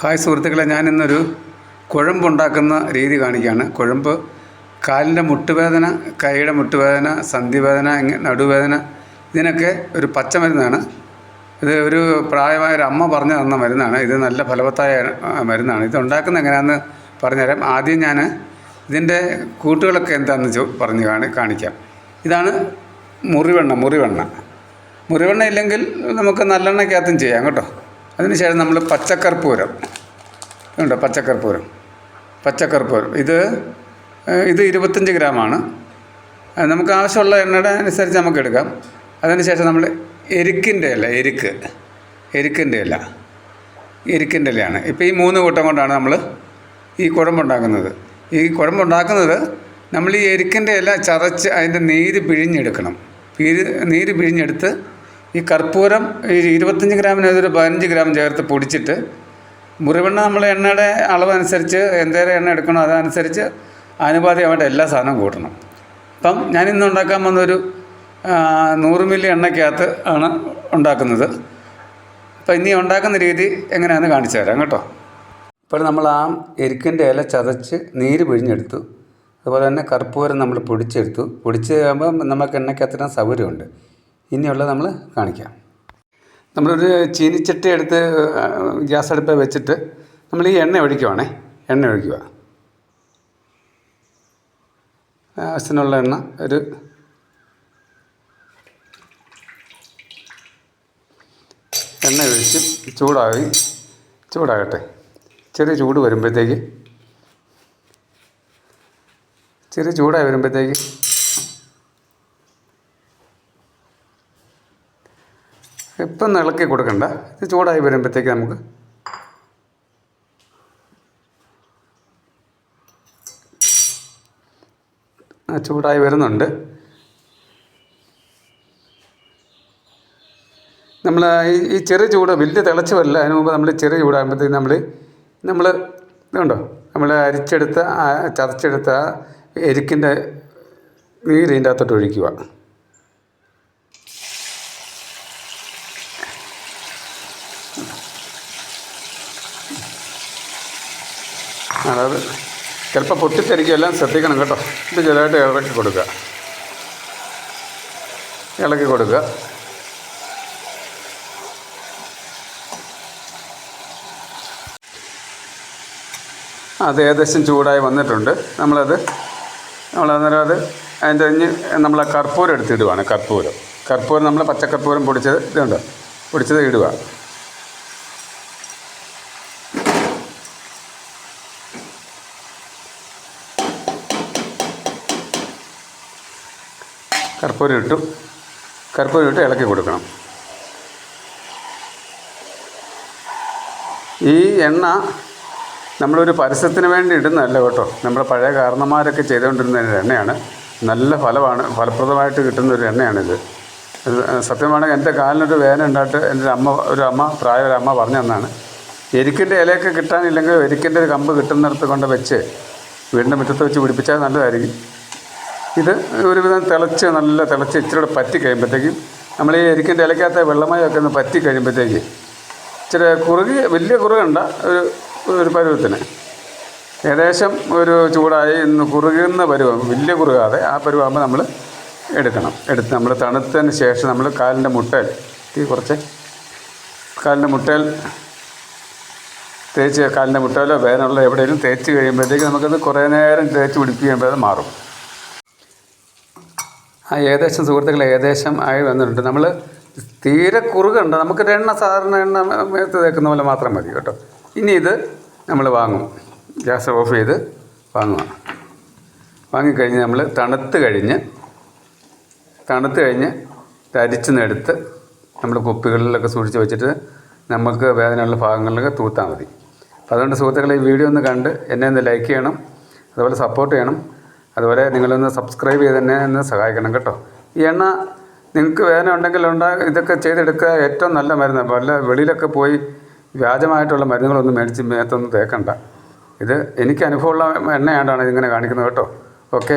Hi സുഹൃത്തുക്കളെ, ഞാനിന്നൊരു കുഴമ്പുണ്ടാക്കുന്ന രീതി കാണിക്കുകയാണ്. കുഴമ്പ് കാലിൻ്റെ മുട്ടുവേദന, കൈയുടെ മുട്ടുവേദന, സന്ധിവേദന, നടുവേദന, ഇതിനൊക്കെ ഒരു പച്ചമരുന്നാണ്. ഇത് ഒരു പ്രായമായ ഒരു അമ്മ പറഞ്ഞു തന്ന മരുന്നാണ്. ഇത് നല്ല ഫലവത്തായ മരുന്നാണ്. ഇത് ഉണ്ടാക്കുന്നത് എങ്ങനെയാണെന്ന് പറഞ്ഞുതരാം. ആദ്യം ഞാൻ ഇതിൻ്റെ കൂട്ടുകളൊക്കെ എന്താണെന്ന് പറഞ്ഞ് കാണിക്കാം. ഇതാണ് മുറിവെണ്ണ ഇല്ലെങ്കിൽ നമുക്ക് നല്ലെണ്ണയ്ക്കകത്തും ചെയ്യാം കേട്ടോ. അതിനുശേഷം നമ്മൾ പച്ചക്കർപ്പൂരം ഉണ്ടോ, പച്ചക്കർപ്പൂരം ഇത് 25 ഗ്രാമാണ്. നമുക്ക് ആവശ്യമുള്ള എണ്ണയുടെ അനുസരിച്ച് നമുക്ക് എടുക്കാം. അതിനുശേഷം നമ്മൾ എരിക്കിൻ്റെ ഇലയാണ്. ഇപ്പോൾ ഈ 3 കൂട്ടം കൊണ്ടാണ് നമ്മൾ ഈ കുഴമ്പുണ്ടാക്കുന്നത്. നമ്മൾ ഈ എരിക്കിൻ്റെ ഇല ചതച്ച് അതിൻ്റെ നീര് പിഴിഞ്ഞെടുക്കണം. നീര് പിഴിഞ്ഞെടുത്ത് ഈ കർപ്പൂരം ഈ 25 ഗ്രാമിന് ഒരു 15 ഗ്രാം ചേർത്ത് പൊടിച്ചിട്ട്, മുറിവെണ്ണ നമ്മൾ എണ്ണയുടെ അളവനുസരിച്ച് എന്തേലും എണ്ണ എടുക്കണോ അതനുസരിച്ച് ആനുപാതികമായിട്ട് എല്ലാ സാധനവും കൂട്ടണം. അപ്പം ഞാനിന്ന് ഉണ്ടാക്കാൻ വന്നൊരു 100 മില്ലി എണ്ണയ്ക്കകത്ത് ആണ് ഉണ്ടാക്കുന്നത്. അപ്പം ഇനി ഉണ്ടാക്കുന്ന രീതി എങ്ങനെയാണെന്ന് കാണിച്ചു തരാം കേട്ടോ. ഇപ്പോൾ നമ്മൾ ആ എരിക്കിൻ്റെ ഇല ചതച്ച് നീര് പിഴിഞ്ഞെടുത്തു. അതുപോലെ തന്നെ കർപ്പൂരം നമ്മൾ പൊടിച്ച് കഴിയുമ്പോൾ നമുക്ക് എണ്ണയ്ക്കകത്തിടാൻ സൗകര്യമുണ്ട്. ഇനിയുള്ളത് നമ്മൾ കാണിക്കാം. നമ്മളൊരു ചീനിച്ചട്ടി എടുത്ത് ഗ്യാസ് അടുപ്പിൽ വെച്ചിട്ട് നമ്മൾ ഈ എണ്ണ ഒഴിക്കുക. ആവശ്യത്തിനുള്ള എണ്ണ ഒരു എണ്ണ ഒഴിച്ച് ചൂടാകട്ടെ. ചെറിയ ചൂടായി വരുമ്പോഴത്തേക്ക് ഇപ്പം ഇളക്കി കൊടുക്കണ്ട. ഇത് ചൂടായി വരുമ്പോഴത്തേക്ക് നമുക്ക് ചൂടായി വരുന്നുണ്ട്. നമ്മൾ ഈ ചെറിയ ചൂട് വലിയ തിളച്ച് വരില്ല. അതിന് മുമ്പ് നമ്മൾ ചെറിയ ചൂടാകുമ്പോഴത്തേക്ക് നമ്മൾ ഇതുണ്ടോ, നമ്മൾ ചതച്ചെടുത്ത എരിക്കിൻ്റെ നീര് ഇതിൻ്റെ അകത്തോട്ട് ഒഴിക്കുക. അതായത് ചിലപ്പോൾ പൊട്ടിത്തെറിക്കും, എല്ലാം ശ്രദ്ധിക്കണം കേട്ടോ. ഇത് ചെറുതായിട്ട് ഇളക്കി കൊടുക്കുക. അത് ഏകദേശം ചൂടായി വന്നിട്ടുണ്ട്. നമ്മളന്നേരം അതിൻ്റെ നമ്മൾ കർപ്പൂരം എടുത്തിടുവാണ്. കർപ്പൂരം നമ്മൾ പച്ചക്കർപ്പൂരം പൊടിച്ചത് ഇടുക. കർപ്പൂരം ഇട്ട് ഇളക്കി കൊടുക്കണം. ഈ എണ്ണ നമ്മളൊരു പരസ്യത്തിന് വേണ്ടി ഇടുന്നതല്ല കേട്ടോ. നമ്മുടെ പഴയ കാരണന്മാരൊക്കെ ചെയ്തുകൊണ്ടിരുന്ന എണ്ണയാണ്. നല്ല ഫലപ്രദമായിട്ട് കിട്ടുന്നൊരു എണ്ണയാണിത്. സത്യമാണെങ്കിൽ എൻ്റെ കാലിനൊരു വേദന ഉണ്ടായിട്ട് എൻ്റെ പ്രായ ഒരു അമ്മ പറഞ്ഞു തന്നാണ്. എരിക്കിൻ്റെ ഇലയൊക്കെ കിട്ടാനില്ലെങ്കിൽ എരിക്കിൻ്റെ ഒരു കമ്പ് കിട്ടുന്നിടത്ത് കൊണ്ട് വെച്ച് വീടിൻ്റെ മുറ്റത്ത് വെച്ച് പിടിപ്പിച്ചാൽ നല്ലതായിരിക്കും. ഇത് ഒരുവിധം നല്ല തിളച്ച് ഇച്ചിരി പറ്റി കഴിയുമ്പോഴത്തേക്കും നമ്മൾ ഈ എരിക്കിൻ്റെ ഇലക്കകത്ത് വെള്ളമയമൊക്കെ ഒന്ന് പറ്റി കഴിയുമ്പോഴത്തേക്ക് ഇച്ചിരി വലിയ കുറുകണ്ട, ഒരു പരുവത്തിന് ഏകദേശം ഒരു ചൂടായി കുറുകുന്ന പരുവം, വലിയ കുറുകാതെ ആ പരുവാകുമ്പോൾ നമ്മൾ എടുത്ത് നമ്മൾ തണുത്തതിന് ശേഷം നമ്മൾ കാലിൻ്റെ മുട്ടയിൽ കാലിൻ്റെ മുട്ടയിലോ വേദനയുള്ള എവിടെയെങ്കിലും തേച്ച് കഴിയുമ്പോഴത്തേക്ക് നമുക്കത് കുറേ നേരം തേച്ച് പിടിപ്പിക്കുമ്പോൾ അത് മാറും. ഏകദേശം സുഹൃത്തുക്കളെ ആയി വന്നിട്ടുണ്ട്. നമ്മൾ തീരെ കുറുകണ്ട, നമുക്കൊരു സാധാരണ എണ്ണ മേത്ത് തേക്കുന്ന പോലെ മാത്രം മതി കേട്ടോ. ഇനി ഇത് നമ്മൾ വാങ്ങും. ഗ്യാസ് ഓഫ് ചെയ്ത് വാങ്ങിക്കഴിഞ്ഞ് നമ്മൾ തണുത്ത് കഴിഞ്ഞ് അരിച്ചെടുത്ത് നമ്മൾ കുപ്പികളിലൊക്കെ സൂക്ഷിച്ച് വെച്ചിട്ട് നമുക്ക് വേദനയുള്ള ഭാഗങ്ങളിലൊക്കെ തൂത്താൽ മതി. അപ്പോൾ അതുകൊണ്ട് സുഹൃത്തുക്കളെ ഈ വീഡിയോ ഒന്ന് കണ്ട് എന്നെ ഒന്ന് ലൈക്ക് ചെയ്യണം, അതുപോലെ സപ്പോർട്ട് ചെയ്യണം. അതുപോലെ നിങ്ങളൊന്ന് സബ്സ്ക്രൈബ് ചെയ്ത് തന്നെ ഒന്ന് സഹായിക്കണം കേട്ടോ. ഈ എണ്ണ നിങ്ങൾക്ക് വേദന ഉണ്ടെങ്കിൽ ഇതൊക്കെ ചെയ്തെടുക്കുക. ഏറ്റവും നല്ല മരുന്ന്. വെളിയിലൊക്കെ പോയി വ്യാജമായിട്ടുള്ള മരുന്നുകളൊന്നും മേടിച്ച് മേത്തൊന്നും തേക്കണ്ട. ഇത് എനിക്ക് അനുഭവമുള്ള എണ്ണയാണ്ടാണ് ഇതിങ്ങനെ കാണിക്കുന്നത് കേട്ടോ. ഓക്കെ.